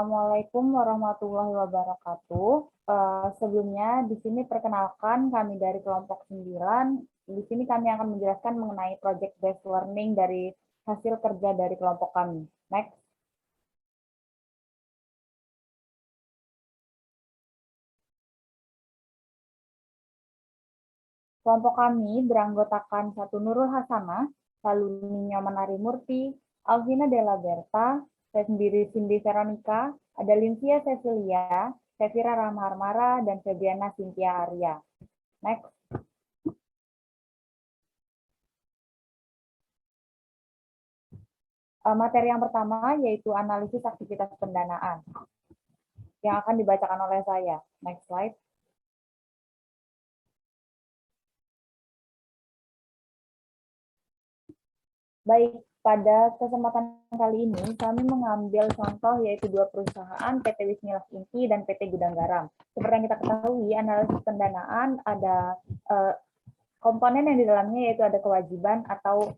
Assalamualaikum warahmatullahi wabarakatuh. Sebelumnya, di sini perkenalkan kami dari kelompok 9. Di sini kami akan menjelaskan mengenai project based learning dari hasil kerja dari kelompok kami. Next. Kelompok kami beranggotakan satu Nurul Hasanah, lalu Ninyo Menari Murti, Alvina Della Berta, saya sendiri Cindy Veronica, ada Lincia Cecilia, Sevira Rahma Armara, dan Febriana Cynthia Arya. Next. Materi yang pertama yaitu analisis aktivitas pendanaan yang akan dibacakan oleh saya. Next slide. Baik, pada kesempatan kali ini kami mengambil contoh yaitu dua perusahaan, PT Wismilas Inti dan PT Gudang Garam. Seperti yang kita ketahui, analisis pendanaan ada komponen yang di dalamnya yaitu ada kewajiban atau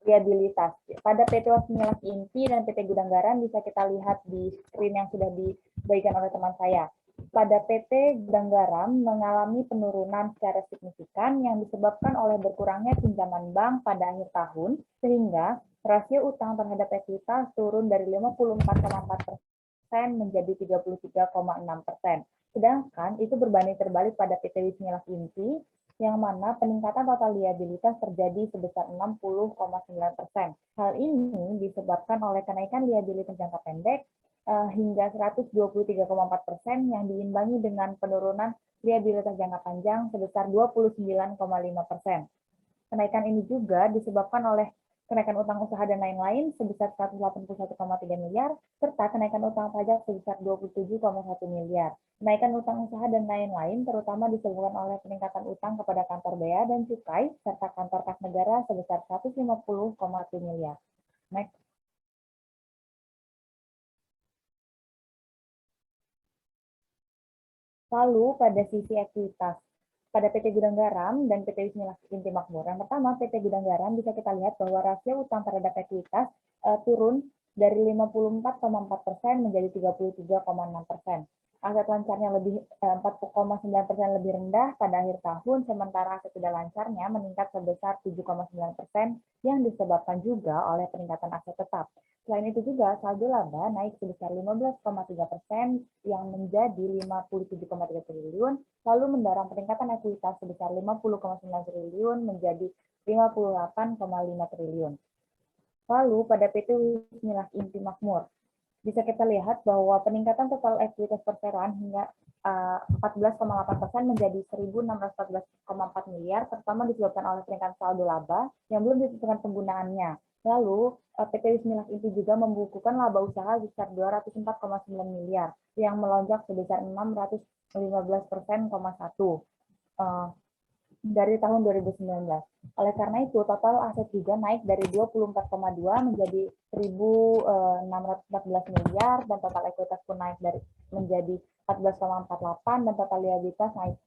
liabilitas. Pada PT Wismilas Inti dan PT Gudang Garam bisa kita lihat di screen yang sudah dibagikan oleh teman saya. Pada PT Gudang Garam mengalami penurunan secara signifikan yang disebabkan oleh berkurangnya pinjaman bank pada akhir tahun, sehingga rasio utang terhadap ekuitas turun dari 54,4% menjadi 33,6%. Sedangkan itu berbanding terbalik pada PT Wismilas Inti, yang mana peningkatan total liabilitas terjadi sebesar 60,9%. Hal ini disebabkan oleh kenaikan liabilitas jangka pendek hingga 123,4% yang diimbangi dengan penurunan liabilitas jangka panjang sebesar 29,5%. Kenaikan ini juga disebabkan oleh kenaikan utang usaha dan lain-lain sebesar 181,3 miliar, serta kenaikan utang pajak sebesar 27,1 miliar. Kenaikan utang usaha dan lain-lain terutama disebabkan oleh peningkatan utang kepada kantor bea dan cukai, serta kantor kas negara sebesar 150,1 miliar. Next. Lalu pada sisi ekuitas, pada PT Gudang Garam dan PT Wismilas Inti Makmur. Yang pertama, PT Gudang Garam bisa kita lihat bahwa rasio utang terhadap ekuitas turun dari 54,4% menjadi 33,6%. Aset lancarnya lebih 4,9% lebih rendah pada akhir tahun, sementara aset tidak lancarnya meningkat sebesar 7,9% yang disebabkan juga oleh peningkatan aset tetap. Selain itu juga saldo laba naik sebesar 15,3% yang menjadi 57,3 triliun, lalu mendorong peningkatan ekuitas sebesar 50,9 triliun menjadi 58,5 triliun. Lalu pada PT Wismilas Inti Makmur, bisa kita lihat bahwa peningkatan total ekuitas perseroan hingga 14,8% menjadi 1.614,4 miliar, terutama disebabkan oleh peningkatan saldo laba yang belum ditentukan penggunaannya. Lalu, PT Wismilas Inti juga membukukan laba usaha sebesar 204,9 miliar, yang melonjak sebesar 615%,1 dari tahun 2019. Oleh karena itu, total aset juga naik dari 24,2 menjadi 1.614 miliar, dan total ekuitas pun naik menjadi 14,48, dan total liabilitas naik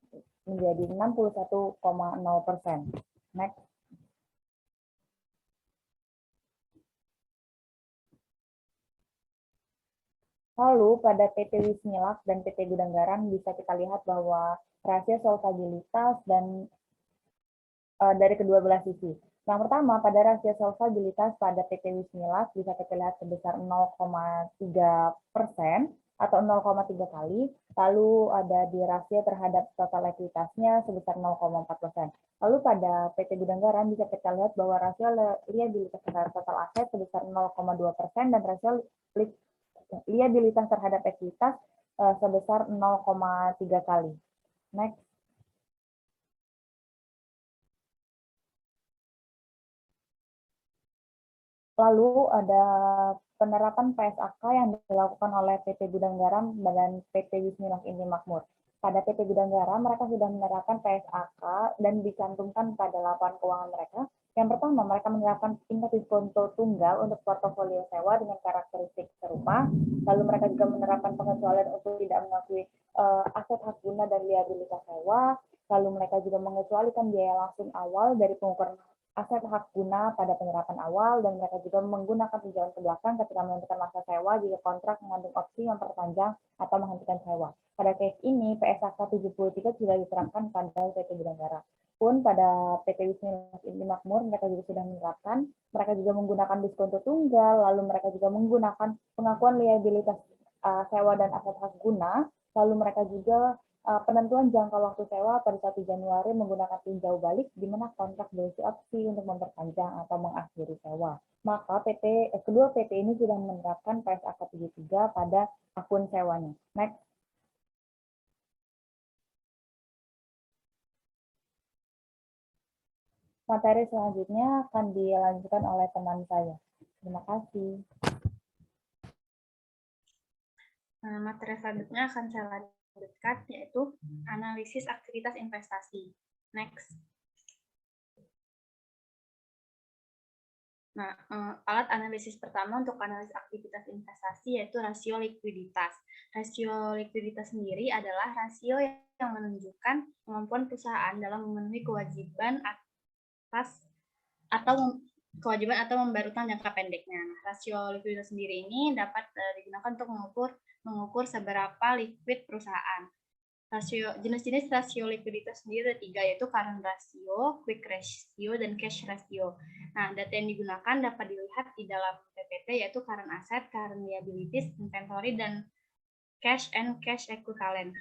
menjadi 61,0%. Next. Lalu pada PT Wismilas dan PT Gudang Garam bisa kita lihat bahwa rasio solvabilitas dan dari kedua belah sisi. Yang pertama, pada rasio solvabilitas pada PT Wismilas bisa kita lihat sebesar 0,3% atau 0,3 kali, lalu ada di rasio terhadap total ekuitasnya sebesar 0,4%. Lalu pada PT Gudang Garam bisa kita lihat bahwa rasio liabilitas terhadap total aset sebesar 0,2% dan rasio liabilitas terhadap ekuitas sebesar 0,3 kali. Next. Lalu ada penerapan PSAK yang dilakukan oleh PT Gudang Garam dan PT Wismilas Inti Makmur. Pada PT Gudang Garam, mereka sudah menerapkan PSAK dan dicantumkan pada laporan keuangan mereka. Yang pertama, mereka menerapkan tingkat diskonto tunggal untuk portofolio sewa dengan karakteristik serupa. Lalu mereka juga menerapkan pengecualian untuk tidak mengakui aset hak guna dan liabilitas sewa. Lalu mereka juga mengecualikan biaya langsung awal dari pengukuran aset hak guna pada penyerapan awal, dan mereka juga menggunakan tinjauan ke belakang ketika menentukan masa sewa jika kontrak mengandung opsi memperpanjang atau menghentikan sewa. Pada case ini, PSAK 73 sudah diterapkan pada PT Gudang Garam. Pun pada PT Wisma Inti Makmur, mereka juga sudah menerapkan, mereka juga menggunakan diskonto tunggal, lalu mereka juga menggunakan pengakuan liabilitas sewa dan aset hak guna, lalu mereka juga penentuan jangka waktu sewa pada 1 Januari menggunakan tinjau balik di mana kontrak berisi opsi untuk memperpanjang atau mengakhiri sewa. Maka kedua PT ini sudah menerapkan PSAK 73 pada akun sewanya. Next. Materi selanjutnya akan dilanjutkan oleh teman saya. Terima kasih. Materi selanjutnya akan saya lanjutkan, yaitu analisis aktivitas investasi. Next. Nah, alat analisis pertama untuk analisis aktivitas investasi yaitu rasio likuiditas. Rasio likuiditas sendiri adalah rasio yang menunjukkan kemampuan perusahaan dalam memenuhi kewajiban atau membayar utang jangka pendeknya. Nah, rasio likuiditas sendiri ini dapat digunakan untuk mengukur seberapa liquid perusahaan. Jenis-jenis rasio likuiditas sendiri ada 3, yaitu current ratio, quick ratio, dan cash ratio. Nah, data yang digunakan dapat dilihat di dalam PPT, yaitu current asset, current liabilities, inventory, dan cash and cash equivalent.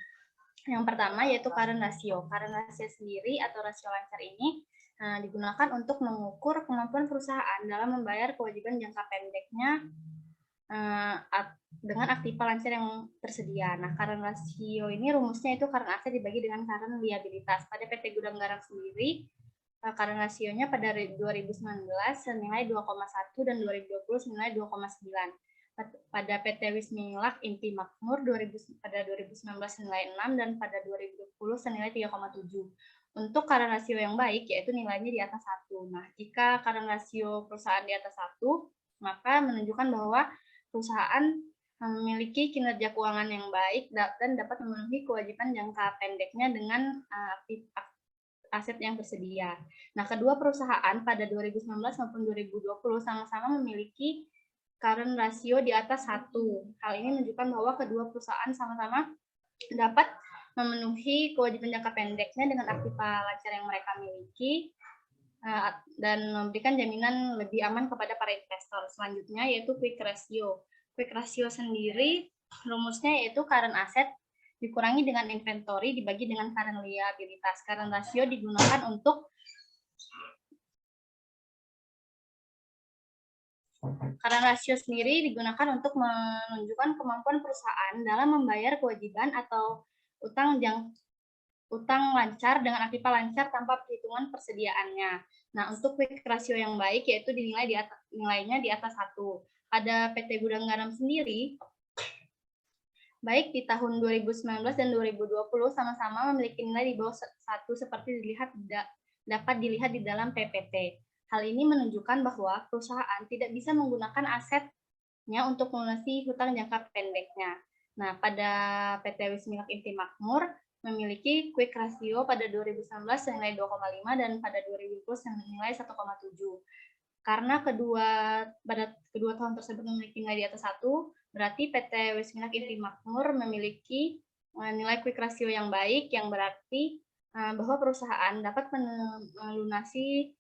Yang pertama yaitu current ratio. Current ratio sendiri atau rasio lancar ini digunakan untuk mengukur kemampuan perusahaan dalam membayar kewajiban jangka pendeknya dengan aktiva lancar yang tersedia. Nah, current ratio ini rumusnya itu current asset dibagi dengan current liabilitas. Pada PT Gudang Garam sendiri, current rasionya pada 2019 senilai 2,1 dan 2020 senilai 2,9. Pada PT Wismilak Inti Makmur pada 2019 senilai 6 dan pada 2020 senilai 3,7. Untuk current rasio yang baik yaitu nilainya di atas 1. Nah, jika current rasio perusahaan di atas 1, maka menunjukkan bahwa perusahaan memiliki kinerja keuangan yang baik dan dapat memenuhi kewajiban jangka pendeknya dengan aset yang tersedia. Nah, kedua perusahaan pada 2019 maupun 2020 sama-sama memiliki current rasio di atas 1. Hal ini menunjukkan bahwa kedua perusahaan sama-sama dapat memenuhi kewajiban jangka pendeknya dengan aktiva lancar yang mereka miliki dan memberikan jaminan lebih aman kepada para investor. Selanjutnya yaitu quick ratio. Quick ratio sendiri rumusnya yaitu current asset dikurangi dengan inventory dibagi dengan current liabilitas. Current ratio digunakan untuk current ratio sendiri digunakan untuk menunjukkan kemampuan perusahaan dalam membayar kewajiban atau utang lancar dengan aktiva lancar tanpa perhitungan persediaannya. Nah, untuk quick ratio yang baik yaitu nilainya di atas 1. Pada PT Gudang Garam sendiri, baik di tahun 2019 dan 2020 sama-sama memiliki nilai di bawah 1 seperti dapat dilihat di dalam PPT. Hal ini menunjukkan bahwa perusahaan tidak bisa menggunakan asetnya untuk melunasi hutang jangka pendeknya. Nah, pada PT Wismilak Inti Makmur memiliki quick ratio pada 2019 senilai 2,5 dan pada 2020 senilai 1,7. Karena pada kedua tahun tersebut memiliki nilai di atas 1, berarti PT Wismilak Inti Makmur memiliki nilai quick ratio yang baik, yang berarti bahwa perusahaan dapat melunasi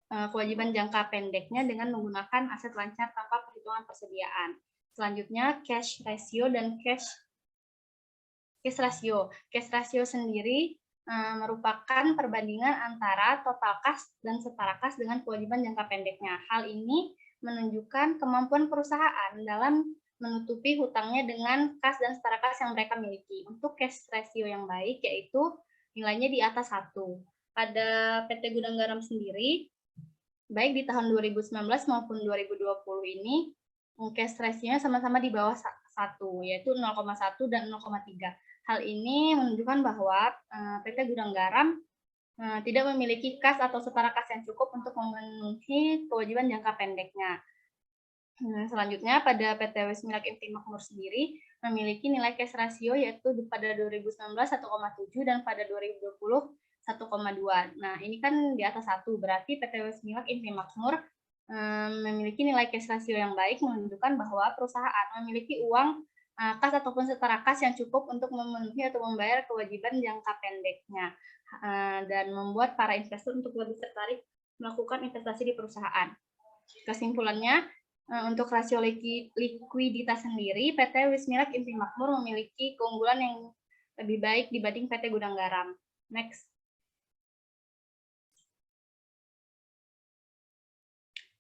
kewajiban jangka pendeknya dengan menggunakan aset lancar tanpa perhitungan persediaan. Selanjutnya, cash ratio dan cash ratio. Cash ratio sendiri merupakan perbandingan antara total kas dan setara kas dengan kewajiban jangka pendeknya. Hal ini menunjukkan kemampuan perusahaan dalam menutupi hutangnya dengan kas dan setara kas yang mereka miliki. Untuk cash ratio yang baik yaitu nilainya di atas 1. Pada PT Gudang Garam sendiri, baik di tahun 2019 maupun 2020 ini, cash ratio-nya sama-sama di bawah 1, yaitu 0,1 dan 0,3. Hal ini menunjukkan bahwa PT Gudang Garam tidak memiliki kas atau setara kas yang cukup untuk memenuhi kewajiban jangka pendeknya. Selanjutnya, pada PT Wismilak Inti Makmur sendiri memiliki nilai cash ratio yaitu pada 2019 1,7 dan pada 2020 1,2. Nah, ini kan di atas 1, berarti PT Wismilak Inti Makmur memiliki nilai cash ratio yang baik, menunjukkan bahwa perusahaan memiliki uang kas ataupun setara kas yang cukup untuk memenuhi atau membayar kewajiban jangka pendeknya, dan membuat para investor untuk lebih tertarik melakukan investasi di perusahaan. Kesimpulannya, untuk rasio likuiditas sendiri, PT Wismilak Inti Makmur memiliki keunggulan yang lebih baik dibanding PT Gudang Garam. Next.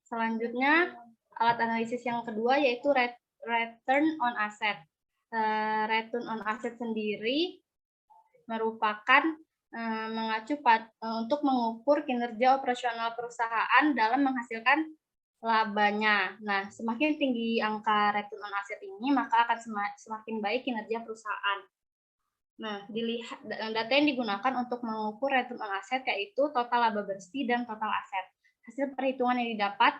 Selanjutnya, alat analisis yang kedua yaitu return on asset. Return on asset sendiri merupakan mengacu untuk mengukur kinerja operasional perusahaan dalam menghasilkan labanya. Nah, semakin tinggi angka return on asset ini, maka akan semakin baik kinerja perusahaan. Nah, dilihat data yang digunakan untuk mengukur return on asset yaitu total laba bersih dan total aset. Hasil perhitungan yang didapat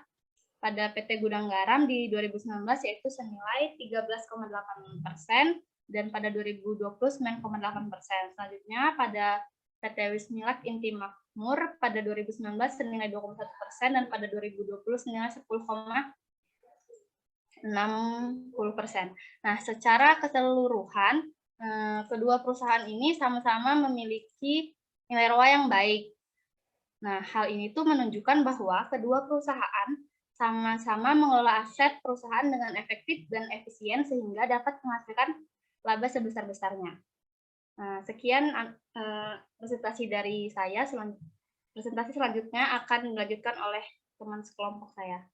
pada PT Gudang Garam di 2019 yaitu senilai 13,8% dan pada 2020 9,8%. Selanjutnya pada PT Wismilak Inti Makmur pada 2019 senilai 2,1% dan pada 2020 senilai 10,60%. Nah, secara keseluruhan kedua perusahaan ini sama-sama memiliki nilai ROA yang baik. Nah, hal ini tuh menunjukkan bahwa kedua perusahaan sama-sama mengelola aset perusahaan dengan efektif dan efisien sehingga dapat menghasilkan laba sebesar-besarnya. Nah, sekian presentasi dari saya. Presentasi selanjutnya akan dilanjutkan oleh teman sekelompok saya.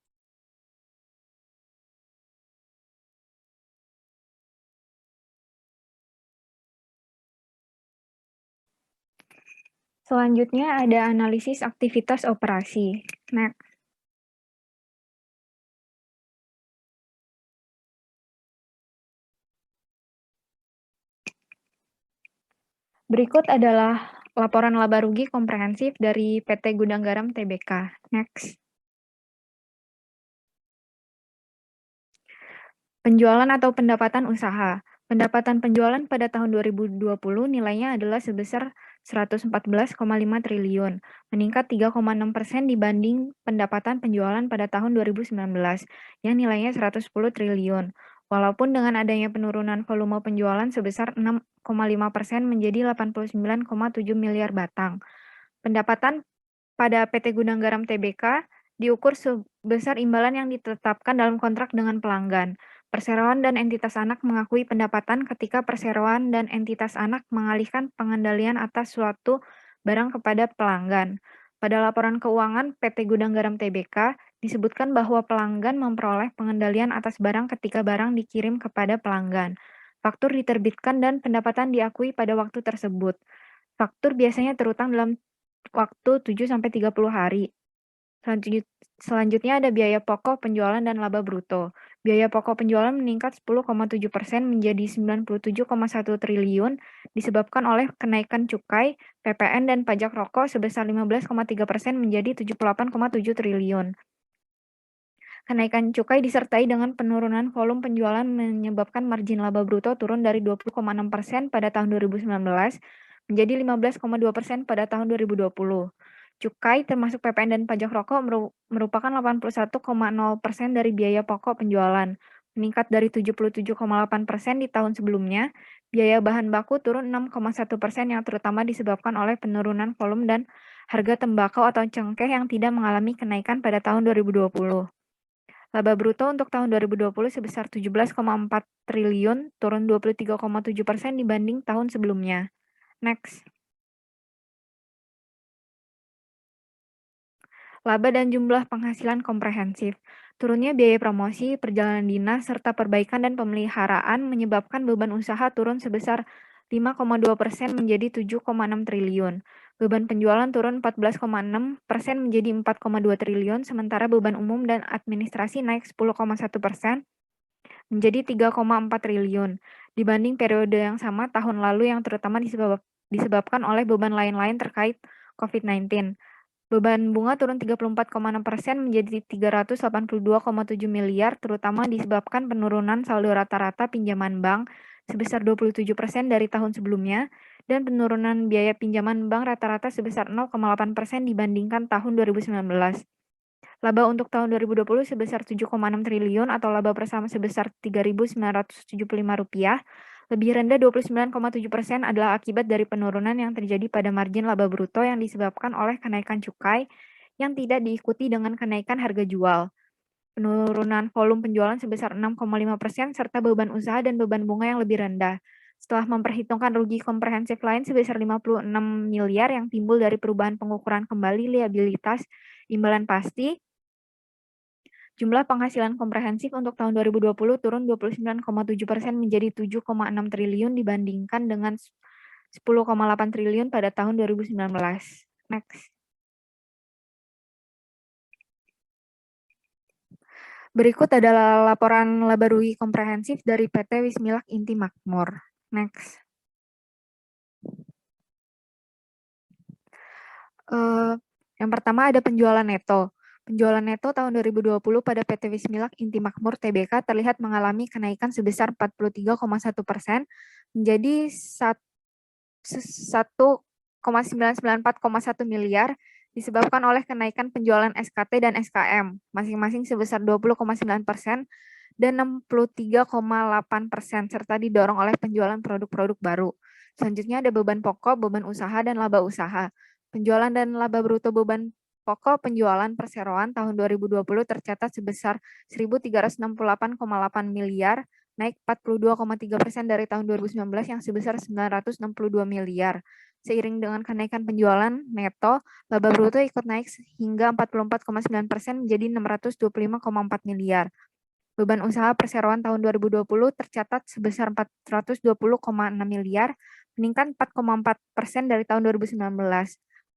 Selanjutnya ada analisis aktivitas operasi. Next. Berikut adalah laporan laba rugi komprehensif dari PT Gudang Garam Tbk. Next. Penjualan atau pendapatan usaha. Pendapatan penjualan pada tahun 2020 nilainya adalah sebesar 114,5 triliun, meningkat 3,6% dibanding pendapatan penjualan pada tahun 2019, yang nilainya 110 triliun. Walaupun dengan adanya penurunan volume penjualan sebesar 6,5% menjadi 89,7 miliar batang. Pendapatan pada PT Gudang Garam Tbk diukur sebesar imbalan yang ditetapkan dalam kontrak dengan pelanggan. Perseroan dan entitas anak mengakui pendapatan ketika perseroan dan entitas anak mengalihkan pengendalian atas suatu barang kepada pelanggan. Pada laporan keuangan PT Gudang Garam Tbk, disebutkan bahwa pelanggan memperoleh pengendalian atas barang ketika barang dikirim kepada pelanggan. Faktur diterbitkan dan pendapatan diakui pada waktu tersebut. Faktur biasanya terutang dalam waktu 7-30 hari. Selanjutnya ada biaya pokok penjualan dan laba bruto. Biaya pokok penjualan meningkat 10,7% menjadi 97,1 triliun disebabkan oleh kenaikan cukai, PPN, dan pajak rokok sebesar 15,3% menjadi 78,7 triliun. Kenaikan cukai disertai dengan penurunan volume penjualan menyebabkan margin laba bruto turun dari 20,6% pada tahun 2019 menjadi 15,2% pada tahun 2020. Cukai termasuk PPN dan pajak rokok merupakan 81,0% dari biaya pokok penjualan, meningkat dari 77,8% di tahun sebelumnya. Biaya bahan baku turun 6,1% yang terutama disebabkan oleh penurunan volume dan harga tembakau atau cengkeh yang tidak mengalami kenaikan pada tahun 2020. Laba bruto untuk tahun 2020 sebesar 17,4 triliun, turun 23,7% dibanding tahun sebelumnya. Next. Laba dan jumlah penghasilan komprehensif. Turunnya biaya promosi, perjalanan dinas, serta perbaikan dan pemeliharaan menyebabkan beban usaha turun sebesar 5,2% menjadi 7,6 triliun. Beban penjualan turun 14,6% menjadi 4,2 triliun, sementara beban umum dan administrasi naik 10,1% menjadi 3,4 triliun. Dibanding periode yang sama tahun lalu yang terutama disebabkan oleh beban lain-lain terkait COVID-19. Beban bunga turun 34,6% menjadi 382,7 miliar, terutama disebabkan penurunan saldo rata-rata pinjaman bank sebesar 27% dari tahun sebelumnya, dan penurunan biaya pinjaman bank rata-rata sebesar 0,8% dibandingkan tahun 2019. Laba untuk tahun 2020 sebesar 7,6 triliun atau laba bersama sebesar Rp3.975. Lebih rendah 29,7% adalah akibat dari penurunan yang terjadi pada margin laba bruto yang disebabkan oleh kenaikan cukai yang tidak diikuti dengan kenaikan harga jual. Penurunan volume penjualan sebesar 6,5% serta beban usaha dan beban bunga yang lebih rendah. Setelah memperhitungkan rugi komprehensif lain sebesar 56 miliar yang timbul dari perubahan pengukuran kembali liabilitas imbalan pasti, jumlah penghasilan komprehensif untuk tahun 2020 turun 29,7% menjadi 7,6 triliun dibandingkan dengan 10,8 triliun pada tahun 2019. Next. Berikut adalah laporan laba rugi komprehensif dari PT Wismilak Inti Makmur. Next. Yang pertama ada penjualan neto. Penjualan neto tahun 2020 pada PT Wismilak Inti Makmur Tbk terlihat mengalami kenaikan sebesar 43,1% menjadi 1,994,1 miliar disebabkan oleh kenaikan penjualan SKT dan SKM, masing-masing sebesar 20,9% dan 63,8%, serta didorong oleh penjualan produk-produk baru. Selanjutnya ada beban pokok, beban usaha, dan laba usaha. Penjualan dan laba bruto beban pokok penjualan perseroan tahun 2020 tercatat sebesar 1.368,8 miliar, naik 42,3% dari tahun 2019 yang sebesar 962 miliar. Seiring dengan kenaikan penjualan neto, laba bruto ikut naik hingga 44,9% menjadi 625,4 miliar. Beban usaha perseroan tahun 2020 tercatat sebesar 420,6 miliar, meningkat 4,4% dari tahun 2019.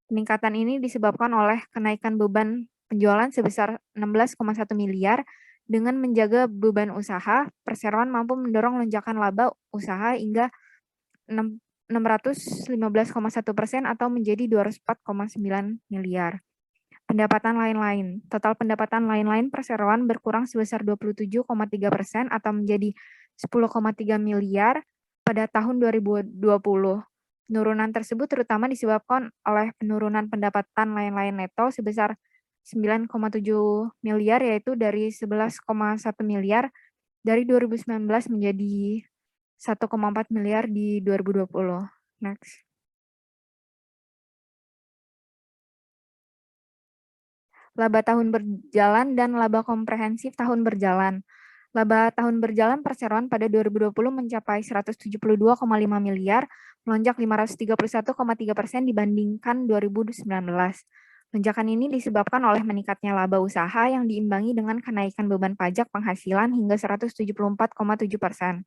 Peningkatan ini disebabkan oleh kenaikan beban penjualan sebesar 16,1 miliar. Dengan menjaga beban usaha, perseroan mampu mendorong lonjakan laba usaha hingga 615,1% atau menjadi 204,9 miliar. Pendapatan lain-lain. Total pendapatan lain-lain perseroan berkurang sebesar 27,3% atau menjadi 10,3 miliar pada tahun 2020. Penurunan tersebut terutama disebabkan oleh penurunan pendapatan lain-lain neto sebesar 9,7 miliar, yaitu dari 11,1 miliar dari 2019 menjadi 1,4 miliar di 2020. Next. Laba tahun berjalan dan laba komprehensif tahun berjalan. Laba tahun berjalan perseroan pada 2020 mencapai 172,5 miliar, melonjak 531,3% dibandingkan 2019. Lonjakan ini disebabkan oleh meningkatnya laba usaha yang diimbangi dengan kenaikan beban pajak penghasilan hingga 174,7%,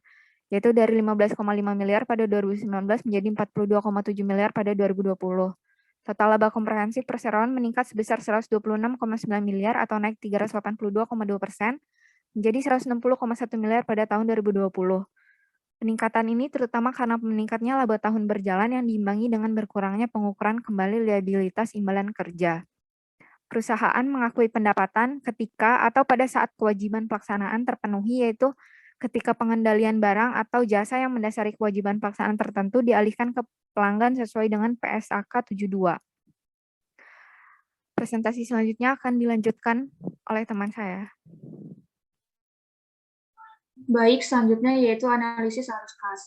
yaitu dari 15,5 miliar pada 2019 menjadi 42,7 miliar pada 2020. Total laba komprehensif perseroan meningkat sebesar 126,9 miliar atau naik 382,2%, menjadi 160,1 miliar pada tahun 2020. Peningkatan ini terutama karena meningkatnya laba tahun berjalan yang diimbangi dengan berkurangnya pengukuran kembali liabilitas imbalan kerja. Perusahaan mengakui pendapatan ketika atau pada saat kewajiban pelaksanaan terpenuhi, yaitu ketika pengendalian barang atau jasa yang mendasari kewajiban pelaksanaan tertentu dialihkan ke pelanggan sesuai dengan PSAK 72. Presentasi selanjutnya akan dilanjutkan oleh teman saya. Baik, selanjutnya yaitu analisis arus kas.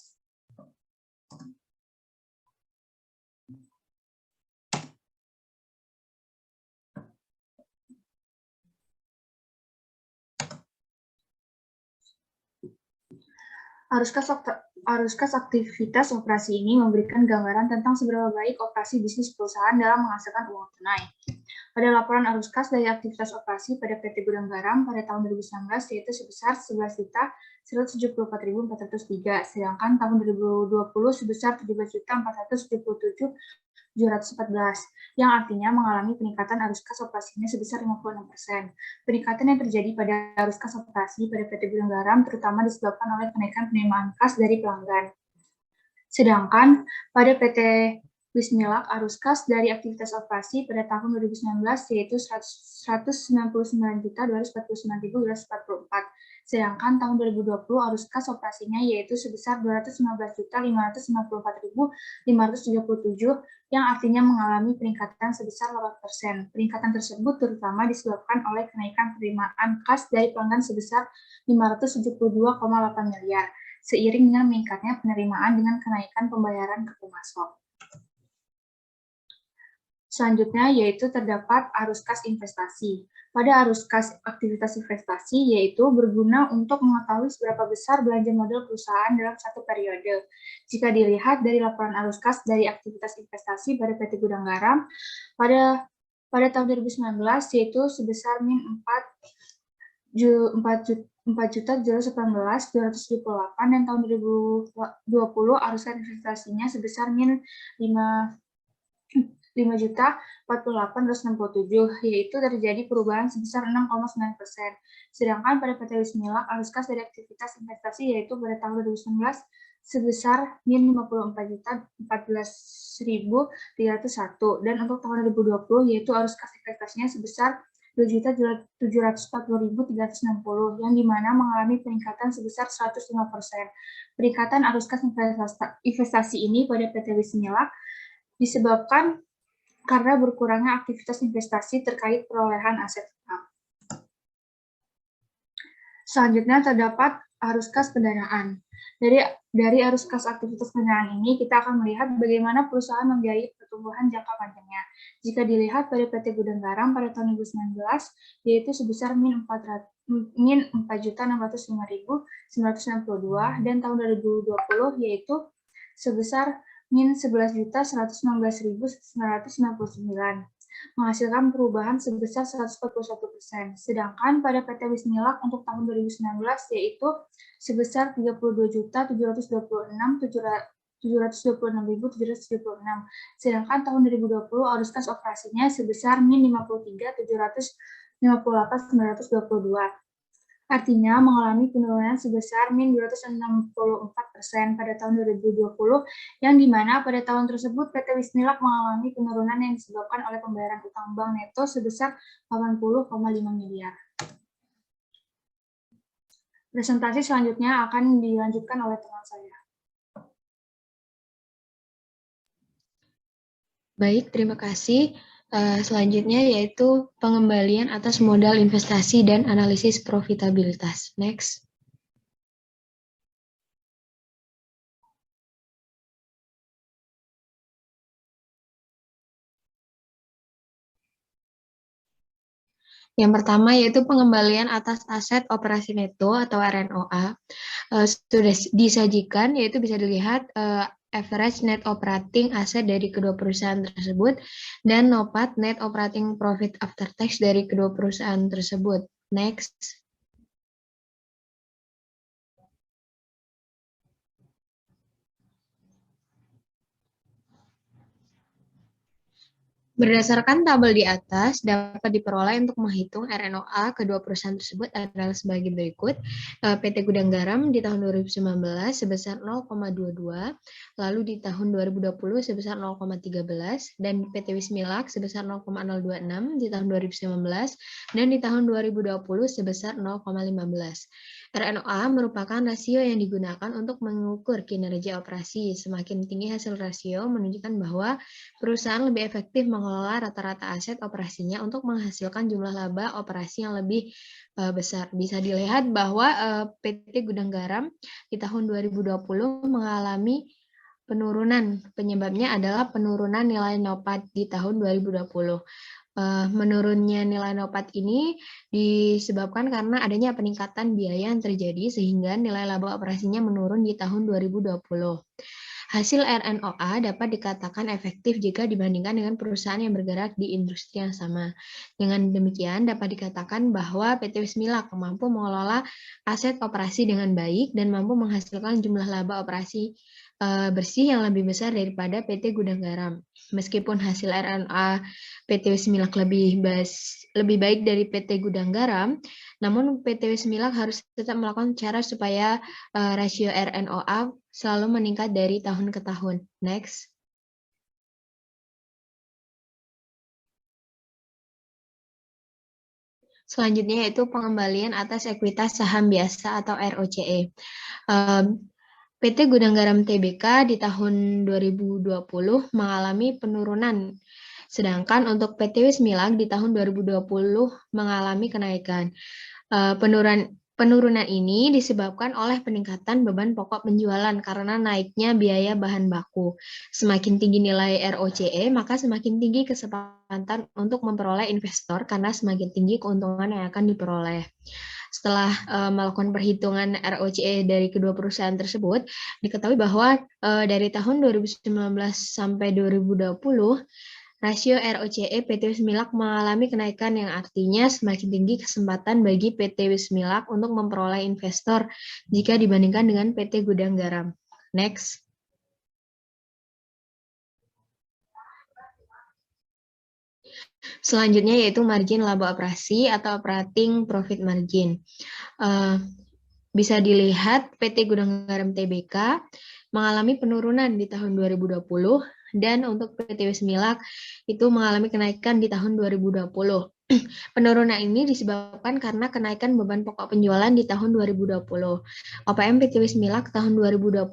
Arus kas aktivitas operasi ini memberikan gambaran tentang seberapa baik operasi bisnis perusahaan dalam menghasilkan uang tunai. Pada laporan arus kas dari aktivitas operasi pada PT Gudang Garam pada tahun 2019 yaitu sebesar 11.174.403, sedangkan tahun 2020 sebesar 17.477.714, yang artinya mengalami peningkatan arus kas operasinya sebesar 56%. Peningkatan yang terjadi pada arus kas operasi pada PT Gudang Garam terutama disebabkan oleh kenaikan penerimaan kas dari pelanggan. Sedangkan pada PT Wismilak arus kas dari aktivitas operasi pada tahun 2019 yaitu 199.249.244, Sedangkan tahun 2020 arus kas operasinya yaitu sebesar 215.551.537 yang artinya mengalami peningkatan sebesar 8%. Peningkatan tersebut terutama disebabkan oleh kenaikan penerimaan kas dari pelanggan sebesar 572,8 miliar, seiring dengan meningkatnya penerimaan dengan kenaikan pembayaran ke pemasok. Selanjutnya yaitu terdapat arus kas investasi. Pada arus kas aktivitas investasi yaitu berguna untuk mengetahui seberapa besar belanja modal perusahaan dalam satu periode. Jika dilihat dari laporan arus kas dari aktivitas investasi pada PT Gudang Garam pada tahun 2019 yaitu sebesar min 4.718.278 dan tahun 2020 arus kas investasinya sebesar min 5.048.267, yaitu terjadi perubahan sebesar 6,9%. Sedangkan pada PT Wismilak, arus kas dari aktivitas investasi yaitu pada tahun 2019 sebesar min 54.014.301 dan untuk tahun 2020 yaitu arus kas investasinya sebesar 2.740.360 yang dimana mengalami peningkatan sebesar 105%. Peningkatan arus kas investasi ini pada PT Wismilak disebabkan karena berkurangnya aktivitas investasi terkait perolehan aset tetap. Selanjutnya terdapat arus kas pendanaan. Dari arus kas aktivitas pendanaan ini, kita akan melihat bagaimana perusahaan membiayai pertumbuhan jangka panjangnya. Jika dilihat pada PT Gudang Garam pada tahun 2019, yaitu sebesar min 4.605.962 dan tahun 2020 yaitu sebesar min 11.119.999, menghasilkan perubahan sebesar 141%. Sedangkan pada PT Wismilak untuk tahun 2019 yaitu sebesar 32.726.726.776. Sedangkan tahun 2020 arus kas operasinya sebesar min 53.758.922. Artinya mengalami penurunan sebesar min 264% pada tahun 2020, yang dimana pada tahun tersebut PT Wismilak mengalami penurunan yang disebabkan oleh pembayaran utang bank neto sebesar 80,5 miliar. Presentasi selanjutnya akan dilanjutkan oleh teman saya. Baik, terima kasih. Selanjutnya yaitu pengembalian atas modal investasi dan analisis profitabilitas. Next. Yang pertama yaitu pengembalian atas aset operasi neto atau RNOA. Sudah disajikan, yaitu bisa dilihat average net operating asset dari kedua perusahaan tersebut dan NOPAT net operating profit after tax dari kedua perusahaan tersebut. Next. Berdasarkan tabel di atas, dapat diperoleh untuk menghitung RNOA kedua perusahaan tersebut adalah sebagai berikut. PT Gudang Garam di tahun 2019 sebesar 0,22, lalu di tahun 2020 sebesar 0,13, dan PT Wismilak sebesar 0,026 di tahun 2019, dan di tahun 2020 sebesar 0,15. RNOA merupakan rasio yang digunakan untuk mengukur kinerja operasi. Semakin tinggi hasil rasio menunjukkan bahwa perusahaan lebih efektif mengelola rata-rata aset operasinya untuk menghasilkan jumlah laba operasi yang lebih besar. Bisa dilihat bahwa PT Gudang Garam di tahun 2020 mengalami penurunan. Penyebabnya adalah penurunan nilai NOPAT di tahun 2020. Menurunnya nilai NOPAT ini disebabkan karena adanya peningkatan biaya yang terjadi sehingga nilai laba operasinya menurun di tahun 2020. Hasil RNOA dapat dikatakan efektif jika dibandingkan dengan perusahaan yang bergerak di industri yang sama. Dengan demikian dapat dikatakan bahwa PT Wismilak mampu mengelola aset operasi dengan baik dan mampu menghasilkan jumlah laba operasi bersih yang lebih besar daripada PT Gudang Garam. Meskipun hasil RNA PT Wismilak lebih baik dari PT Gudang Garam, namun PT Wismilak harus tetap melakukan cara supaya rasio RNOA selalu meningkat dari tahun ke tahun. Next. Selanjutnya yaitu pengembalian atas ekuitas saham biasa atau ROCE. PT Gudang Garam Tbk di tahun 2020 mengalami penurunan, sedangkan untuk PT Wismilak di tahun 2020 mengalami kenaikan. Penurunan ini disebabkan oleh peningkatan beban pokok penjualan karena naiknya biaya bahan baku. Semakin tinggi nilai ROCE, maka semakin tinggi kesempatan untuk memperoleh investor karena semakin tinggi keuntungan yang akan diperoleh. Setelah melakukan perhitungan ROCE dari kedua perusahaan tersebut, diketahui bahwa dari tahun 2019 sampai 2020, rasio ROCE PT Wismilak mengalami kenaikan yang artinya semakin tinggi kesempatan bagi PT Wismilak untuk memperoleh investor jika dibandingkan dengan PT Gudang Garam. Next. Selanjutnya yaitu margin laba operasi atau operating profit margin. Bisa dilihat PT Gudang Garam Tbk mengalami penurunan di tahun 2020 dan untuk PT Wismilak itu mengalami kenaikan di tahun 2020. Penurunan ini disebabkan karena kenaikan beban pokok penjualan di tahun 2020. OPM PT Wismilak tahun 2020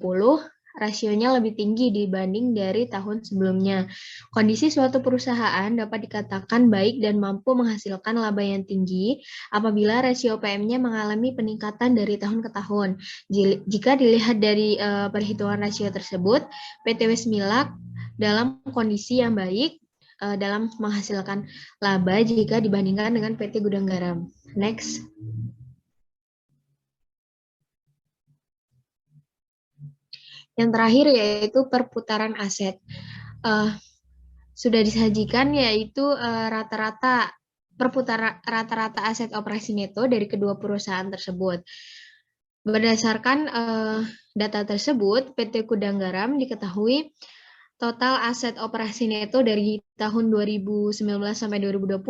rasionya lebih tinggi dibanding dari tahun sebelumnya. Kondisi suatu perusahaan dapat dikatakan baik dan mampu menghasilkan laba yang tinggi apabila rasio OPM-nya mengalami peningkatan dari tahun ke tahun. Jika dilihat dari perhitungan rasio tersebut, PT Wismilak dalam kondisi yang baik dalam menghasilkan laba jika dibandingkan dengan PT Gudang Garam. Next. Yang terakhir yaitu perputaran aset. Sudah disajikan yaitu rata-rata aset operasi neto dari kedua perusahaan tersebut. Berdasarkan data tersebut, PT Gudang Garam diketahui total aset operasi neto dari tahun 2019 sampai 2020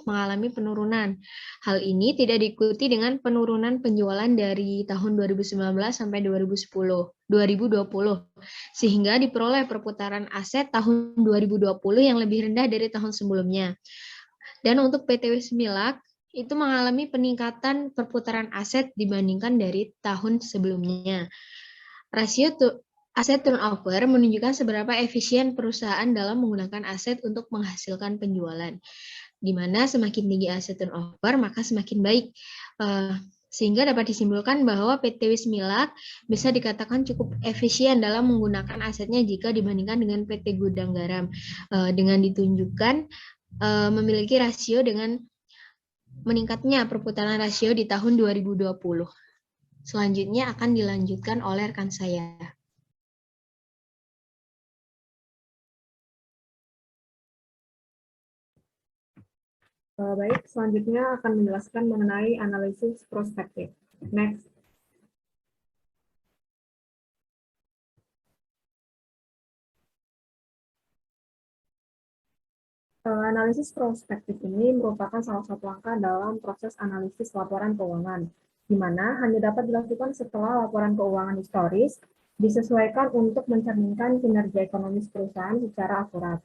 mengalami penurunan. Hal ini tidak diikuti dengan penurunan penjualan dari tahun 2019 sampai 2020, sehingga diperoleh perputaran aset tahun 2020 yang lebih rendah dari tahun sebelumnya. Dan untuk PT Wismilak itu mengalami peningkatan perputaran aset dibandingkan dari tahun sebelumnya. Rasio aset turnover menunjukkan seberapa efisien perusahaan dalam menggunakan aset untuk menghasilkan penjualan. Di mana semakin tinggi aset turnover, maka semakin baik. Sehingga dapat disimpulkan bahwa PT Wismilak bisa dikatakan cukup efisien dalam menggunakan asetnya jika dibandingkan dengan PT Gudang Garam. Dengan ditunjukkan memiliki rasio dengan meningkatnya perputaran rasio di tahun 2020. Selanjutnya akan dilanjutkan oleh rekan saya. Baik, selanjutnya akan menjelaskan mengenai analisis prospektif. Next. Analisis prospektif ini merupakan salah satu langkah dalam proses analisis laporan keuangan, di mana hanya dapat dilakukan setelah laporan keuangan historis disesuaikan untuk mencerminkan kinerja ekonomis perusahaan secara akurat.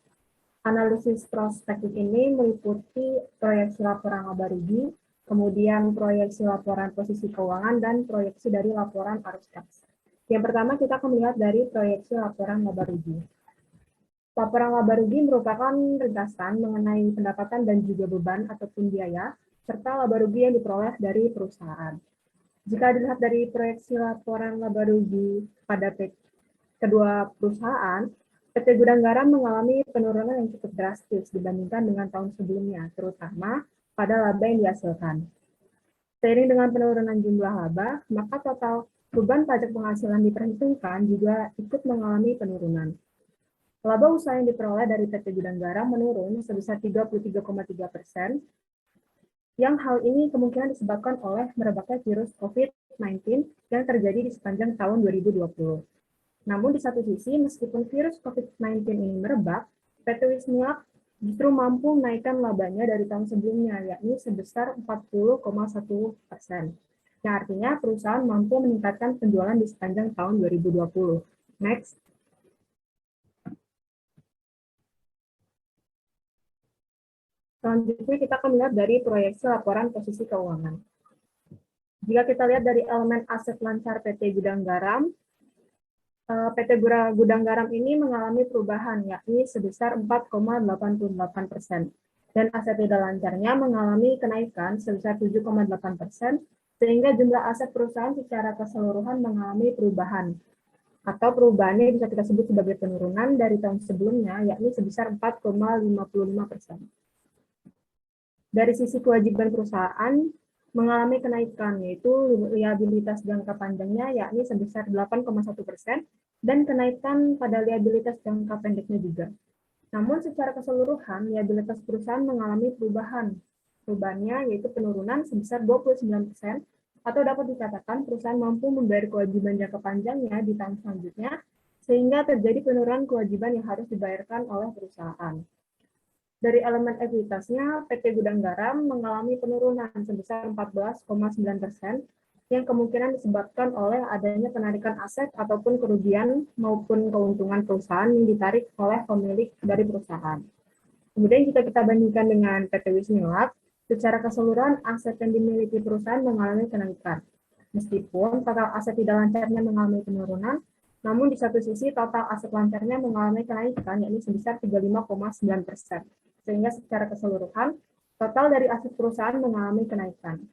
Analisis prospektif ini meliputi proyeksi laporan laba rugi, kemudian proyeksi laporan posisi keuangan, dan proyeksi dari laporan arus kas. Yang pertama kita akan melihat dari proyeksi laporan laba rugi. Laporan laba rugi merupakan ringkasan mengenai pendapatan dan juga beban ataupun biaya, serta laba rugi yang diperoleh dari perusahaan. Jika dilihat dari proyeksi laporan laba rugi pada kedua perusahaan, PT Gudang Garam mengalami penurunan yang cukup drastis dibandingkan dengan tahun sebelumnya, terutama pada laba yang dihasilkan. Seiring dengan penurunan jumlah laba, maka total beban pajak penghasilan diperhitungkan juga ikut mengalami penurunan. Laba usaha yang diperoleh dari PT Gudang Garam menurun sebesar 33,3%, yang hal ini kemungkinan disebabkan oleh merebaknya virus COVID-19 yang terjadi di sepanjang tahun 2020. Namun di satu sisi, meskipun virus COVID-19 ini merebak, PT Wismilak justru mampu menaikkan labanya dari tahun sebelumnya, yakni sebesar 40,1%. Yang artinya perusahaan mampu meningkatkan penjualan di sepanjang tahun 2020. Next. Selanjutnya kita akan melihat dari proyeksi laporan posisi keuangan. Jika kita lihat dari elemen aset lancar PT Gudang Garam, PT Gudang Garam ini mengalami perubahan, yakni sebesar 4,88%. Dan aset tidak lancarnya mengalami kenaikan sebesar 7,8%, sehingga jumlah aset perusahaan secara keseluruhan mengalami perubahan. Atau perubahannya bisa kita sebut sebagai penurunan dari tahun sebelumnya, yakni sebesar 4,55%. Dari sisi kewajiban perusahaan, mengalami kenaikan, yaitu liabilitas jangka panjangnya, yakni sebesar 8,1%, dan kenaikan pada liabilitas jangka pendeknya juga. Namun secara keseluruhan, liabilitas perusahaan mengalami perubahan. Perubahannya yaitu penurunan sebesar 29%, atau dapat dikatakan perusahaan mampu membayar kewajiban jangka panjangnya di tahun selanjutnya, sehingga terjadi penurunan kewajiban yang harus dibayarkan oleh perusahaan. Dari elemen ekuitasnya, PT Gudang Garam mengalami penurunan sebesar 14,9%, yang kemungkinan disebabkan oleh adanya penarikan aset ataupun kerugian maupun keuntungan perusahaan yang ditarik oleh pemilik dari perusahaan. Kemudian jika kita bandingkan dengan PT Wismilak, secara keseluruhan aset yang dimiliki perusahaan mengalami kenaikan. Meskipun total aset tidak lancarnya mengalami penurunan, namun di satu sisi total aset lancarnya mengalami kenaikan, yakni sebesar 35,9%. Sehingga secara keseluruhan, total dari aset perusahaan mengalami kenaikan.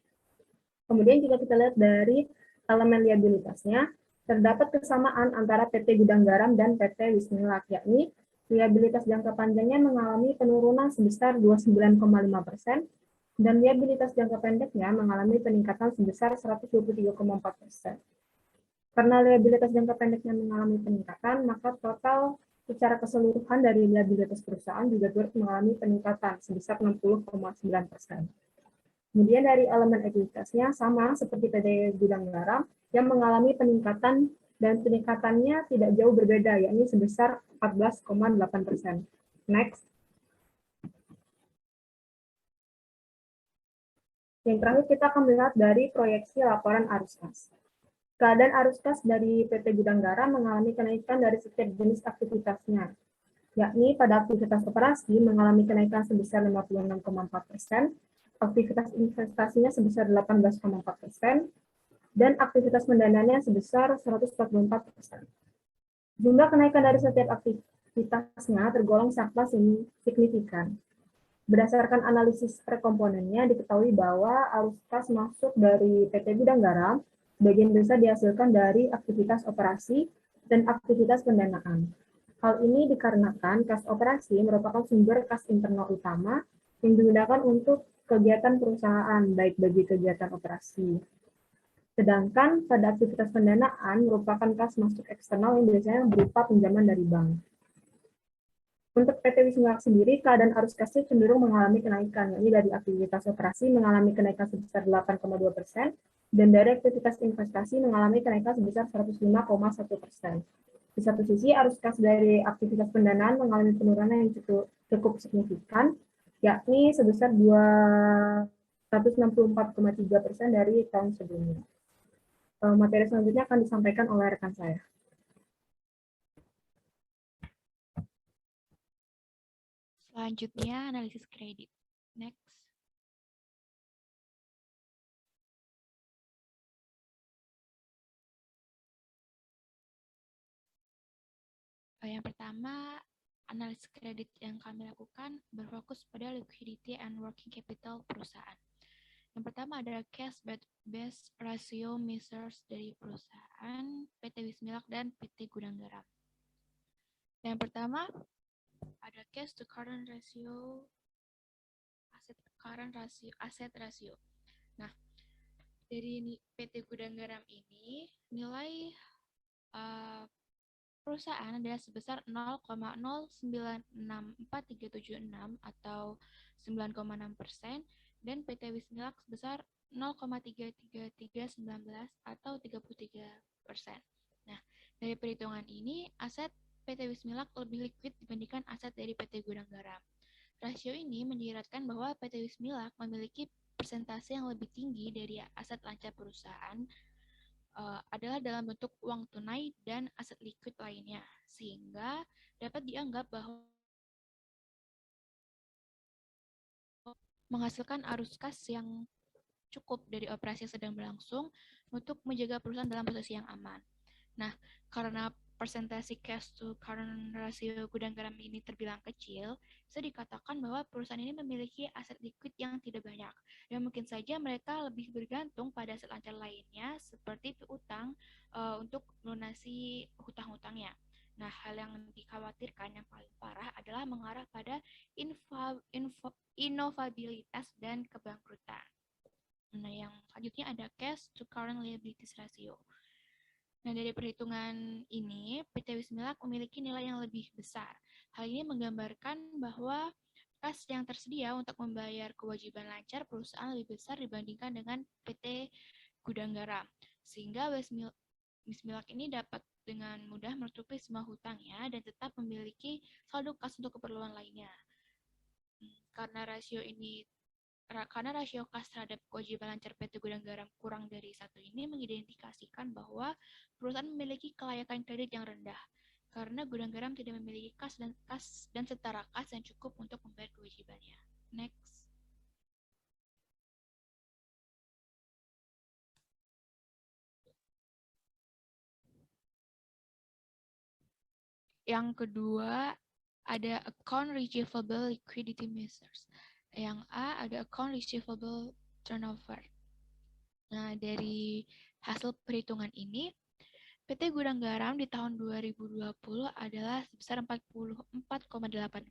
Kemudian jika kita lihat dari elemen liabilitasnya, terdapat kesamaan antara PT Gudang Garam dan PT Wismilak, yakni liabilitas jangka panjangnya mengalami penurunan sebesar 29,5%, dan liabilitas jangka pendeknya mengalami peningkatan sebesar 123,4%. Karena liabilitas jangka pendeknya mengalami peningkatan, maka total secara keseluruhan dari liabilitas perusahaan juga turut mengalami peningkatan sebesar 60,9%. Kemudian dari elemen ekuitasnya sama seperti PT Gudang Garam yang mengalami peningkatan, dan peningkatannya tidak jauh berbeda, yakni sebesar 14,8%. Next. Yang terakhir kita akan melihat dari proyeksi laporan arus kas. Keadaan arus kas dari PT Gudang Garam mengalami kenaikan dari setiap jenis aktivitasnya, yakni pada aktivitas operasi mengalami kenaikan sebesar 56,4%, aktivitas investasinya sebesar 18,4%, dan aktivitas pendanaannya sebesar 144%. Jumlah kenaikan dari setiap aktivitasnya tergolong sangatlah signifikan. Berdasarkan analisis per komponennya, diketahui bahwa arus kas masuk dari PT Gudang Garam sebagian besar dihasilkan dari aktivitas operasi dan aktivitas pendanaan. Hal ini dikarenakan kas operasi merupakan sumber kas internal utama yang digunakan untuk kegiatan perusahaan, baik bagi kegiatan operasi. Sedangkan pada aktivitas pendanaan merupakan kas masuk eksternal yang biasanya berupa pinjaman dari bank. Untuk PT Wismilak sendiri, keadaan arus kasnya cenderung mengalami kenaikan, yakni dari aktivitas operasi mengalami kenaikan sebesar 8,2%, dan dari aktivitas investasi mengalami kenaikan sebesar 105,1%. Di satu sisi, arus kas dari aktivitas pendanaan mengalami penurunan yang cukup signifikan, yakni sebesar 264,3% dari tahun sebelumnya. Materi selanjutnya akan disampaikan oleh rekan saya. Selanjutnya, analisis kredit. Next. Yang pertama, analisis kredit yang kami lakukan berfokus pada liquidity and working capital perusahaan. Yang pertama ada cash-based ratio measures dari perusahaan PT Wismilak dan PT Gudang Garam. Yang pertama ada cash to current ratio, asset ratio. Nah, dari PT Gudang Garam ini nilai perusahaan adalah sebesar 0,0964376 atau 9,6%, dan PT Wismilak sebesar 0,33319 atau 33%. Nah, dari perhitungan ini, aset PT Wismilak lebih liquid dibandingkan aset dari PT Gudang Garam. Rasio ini menyiratkan bahwa PT Wismilak memiliki persentase yang lebih tinggi dari aset lancar perusahaan adalah dalam bentuk uang tunai dan aset liquid lainnya, sehingga dapat dianggap bahwa menghasilkan arus kas yang cukup dari operasi yang sedang berlangsung untuk menjaga perusahaan dalam posisi yang aman. Nah, karena persentase cash to current ratio gudang garam ini terbilang kecil, bisa dikatakan bahwa perusahaan ini memiliki aset liquid yang tidak banyak. Dan mungkin saja mereka lebih bergantung pada aset lancar lainnya seperti piutang untuk melunasi hutang-hutangnya. Nah, hal yang dikhawatirkan yang paling parah adalah mengarah pada inovabilitas dan kebangkrutan. Nah, yang selanjutnya ada cash to current liabilities ratio. Nah, dari perhitungan ini, PT Wismilak memiliki nilai yang lebih besar. Hal ini menggambarkan bahwa kas yang tersedia untuk membayar kewajiban lancar perusahaan lebih besar dibandingkan dengan PT Gudang Garam. Sehingga Wismilak ini dapat dengan mudah menutupi semua hutangnya dan tetap memiliki saldo kas untuk keperluan lainnya. Karena rasio kas terhadap kewajiban lancar PT Gudang Garam kurang dari 1 ini mengidentifikasikan bahwa perusahaan memiliki kelayakan kredit yang rendah karena Gudang Garam tidak memiliki kas dan setara kas yang cukup untuk membayar kewajibannya. Next. Yang kedua ada account receivable liquidity measures. Yang A ada account receivable turnover. Nah, dari hasil perhitungan ini, PT Gudang Garam di tahun 2020 adalah sebesar 44,8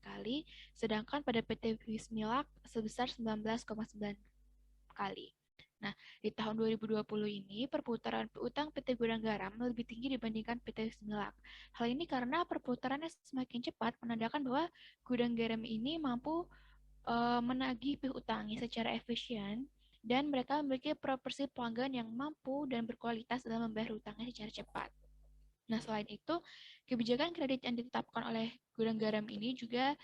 kali, sedangkan pada PT Wismilak sebesar 19,9 kali. Nah, di tahun 2020 ini, perputaran piutang PT Gudang Garam lebih tinggi dibandingkan PT Wismilak. Hal ini karena perputarannya semakin cepat, menandakan bahwa Gudang Garam ini mampu menagih piutangnya secara efisien, dan mereka memiliki proporsi pelanggan yang mampu dan berkualitas dalam membayar hutangnya secara cepat. Nah, selain itu, kebijakan kredit yang ditetapkan oleh Gudang Garam ini juga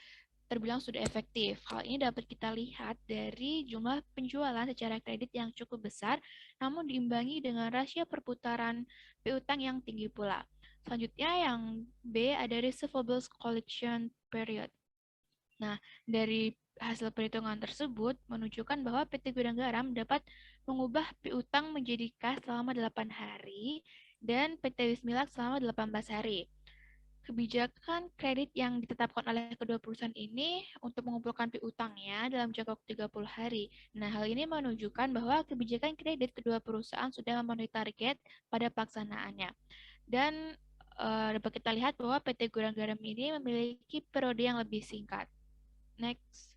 terbilang sudah efektif. Hal ini dapat kita lihat dari jumlah penjualan secara kredit yang cukup besar, namun diimbangi dengan rasio perputaran piutang yang tinggi pula. Selanjutnya yang B ada receivables collection period. Nah, dari hasil perhitungan tersebut menunjukkan bahwa PT Gudang Garam dapat mengubah piutang menjadi kas selama 8 hari dan PT Wismilak selama 18 hari. Kebijakan kredit yang ditetapkan oleh kedua perusahaan ini untuk mengumpulkan piutangnya dalam jangka waktu 30 hari. Nah, hal ini menunjukkan bahwa kebijakan kredit kedua perusahaan sudah memenuhi target pada pelaksanaannya. Dan dapat kita lihat bahwa PT Gudang Garam ini memiliki periode yang lebih singkat. Next.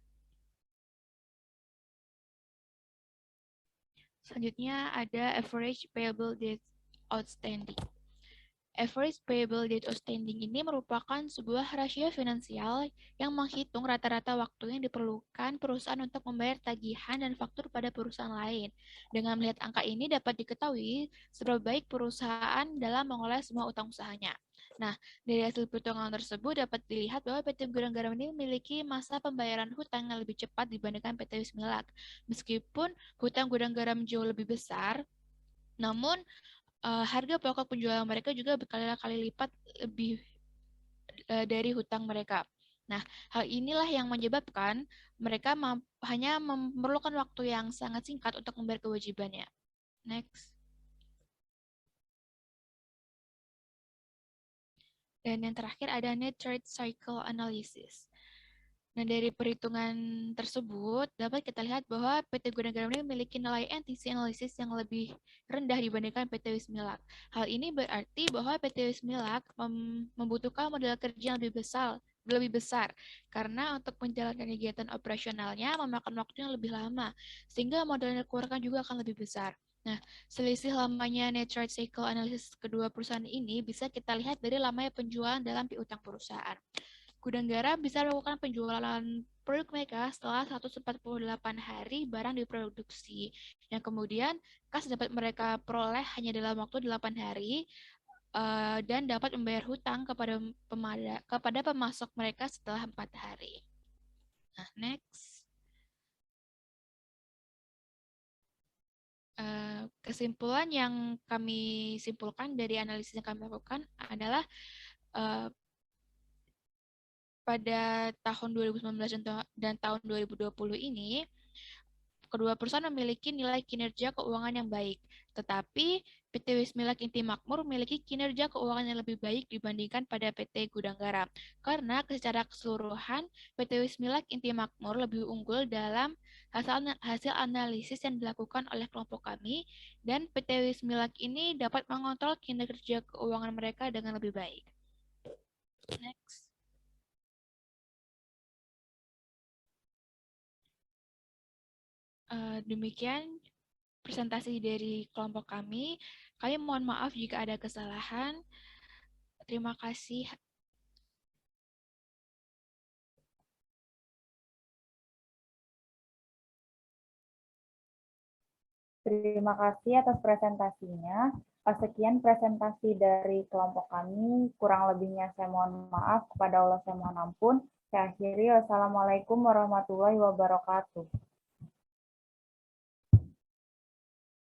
Selanjutnya ada average payable debt outstanding. Average payable debt outstanding ini merupakan sebuah rasio finansial yang menghitung rata-rata waktu yang diperlukan perusahaan untuk membayar tagihan dan faktur pada perusahaan lain. Dengan melihat angka ini dapat diketahui seberapa baik perusahaan dalam mengolah semua utang usahanya. Nah, dari hasil perhitungan tersebut dapat dilihat bahwa PT Gudang Garam ini memiliki masa pembayaran hutang yang lebih cepat dibandingkan PT Wismilak. Meskipun hutang Gudang Garam jauh lebih besar, namun harga pokok penjualan mereka juga berkali-kali lipat lebih dari hutang mereka. Nah, hal inilah yang menyebabkan mereka hanya memerlukan waktu yang sangat singkat untuk membayar kewajibannya. Next. Dan yang terakhir ada net trade cycle analysis. Nah, dari perhitungan tersebut dapat kita lihat bahwa PT Gudang Garam ini memiliki nilai NTC analisis yang lebih rendah dibandingkan PT Wismilak. Hal ini berarti bahwa PT Wismilak membutuhkan modal kerja yang lebih besar karena untuk menjalankan kegiatan operasionalnya memakan waktu yang lebih lama, sehingga modal yang dikeluarkan juga akan lebih besar. Nah, selisih lamanya net trade cycle analysis kedua perusahaan ini bisa kita lihat dari lamanya penjualan dalam piutang perusahaan. Gudang Garam bisa melakukan penjualan produk mereka setelah 148 hari barang diproduksi, yang kemudian kas dapat mereka peroleh hanya dalam waktu 8 hari dan dapat membayar hutang kepada pemasok mereka setelah 4 hari. Nah, next. Kesimpulan yang kami simpulkan dari analisis yang kami lakukan adalah pada tahun 2019 dan tahun 2020 ini, kedua perusahaan memiliki nilai kinerja keuangan yang baik, tetapi PT Wismilak Inti Makmur memiliki kinerja keuangan yang lebih baik dibandingkan pada PT Gudang Garam. Karena secara keseluruhan, PT Wismilak Inti Makmur lebih unggul dalam hasil analisis yang dilakukan oleh kelompok kami, dan PT Wismilak ini dapat mengontrol kinerja keuangan mereka dengan lebih baik. Next. Demikian presentasi dari kelompok kami. Kami mohon maaf jika ada kesalahan. Terima kasih. Terima kasih atas presentasinya. Sekian presentasi dari kelompok kami. Kurang lebihnya saya mohon maaf. Kepada Allah saya mohon ampun. Saya akhiri. Wassalamualaikum warahmatullahi wabarakatuh.